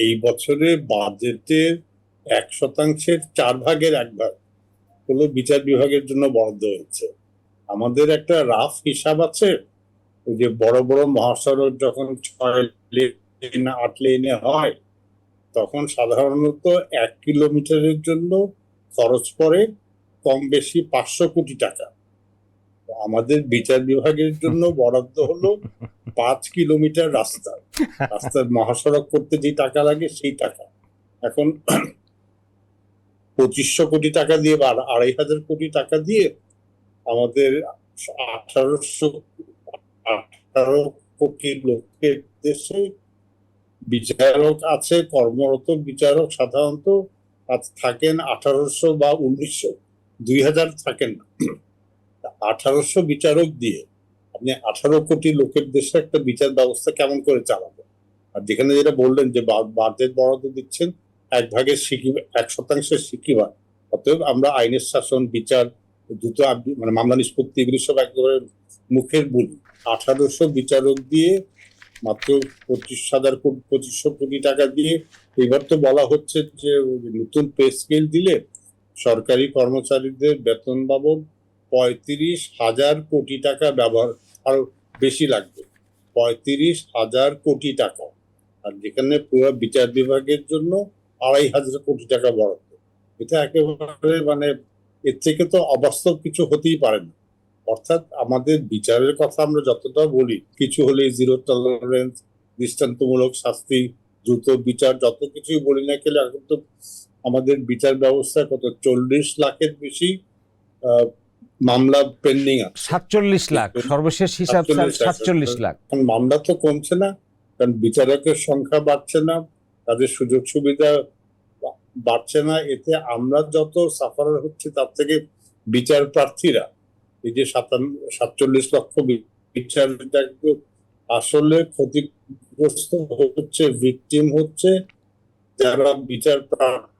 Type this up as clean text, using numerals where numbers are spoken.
এই বছরে বাজেটের 1%-এর 4/1 হলো বিচার বিভাগের জন্য বরাদ্দ হয়েছে। আমাদের একটা রাফ হিসাব আছে, ওই যে বড় বড় মহাসড়ক যখন 6 লেন 8 লেনে হয়, তখন সাধারণত 1 কিলোমিটারের জন্য খরচ পড়ে কম বেশি 500 কোটি টাকা। আমাদের বিচার বিভাগের জন্য বরাদ্দ হলো 5 কিলোমিটার রাস্তা। রাস্তার মহাসড়ক করতে যে টাকা লাগে সেই টাকা। এখন 2500 কোটি টাকা দিয়ে বা 2500 কোটি টাকা দিয়ে আমাদের 18 কোটি লোকের দেশে বিচারক আছে, কর্মরত বিচারক সাধারণত থাকেন 1800 বা 1900, 2000 থাকেন না। 1800 বিচারক দিয়ে আপনি 18 কোটি লোকের দেশে একটা বিচার ব্যবস্থা কেমন করে চালাবেন? আর যেখানে যেটা বললেন যে বাজেট বরাদ্দ দিচ্ছেন 1%-এর সিকিবার, অতএব আমরা আইনের শাসন, বিচার, দ্রুত মানে মামলা নিষ্পত্তি এগুলি সব একেবারে মুখের বলি। 1800 বিচারক দিয়ে মাত্র 2500 কোটি টাকা দিয়ে এবার তো বলা হচ্ছে যে নতুন পে স্কেল দিলে সরকারি কর্মচারীদের বেতন বাবদ 35,000 কোটি টাকা ব্যবহার আরো বেশি লাগবে, 35,000 কোটি টাকা। আর যেখানে পুরো বিচার বিভাগের জন্য 2,500 কোটি টাকা বরাদ্দ। এটা একেবারে মানে এর থেকে তো অবাস্তব কিছু হতেই পারে না। অর্থাৎ আমাদের বিচারের কথা আমরা যতটা বলি, কিছু হলে জিরো টলারেন্স, দৃষ্টান্তমূলক শাস্তি, দ্রুত বিচার, যত কিছুই বলি না কেন, এখন তো আমাদের বিচার ব্যবস্থায় কত 40 লাখের বেশি মামলা পেন্ডিং আছে। 47 লাখ সর্বশেষ হিসাব, 47 লাখ। এখন মামলা তো কমছে না, কারণ বিচারকের সংখ্যা বাড়ছে না, তাদের সুযোগ সুবিধা বাড়ছে না। এতে আমরা যত সাফারার হচ্ছে তার থেকে বিচার প্রার্থীরা, এই যে 47 লক্ষ বিচার আসলে ক্ষতিগ্রস্ত হচ্ছে, ভিকটিম হচ্ছে যারা বিচার প্রার্থী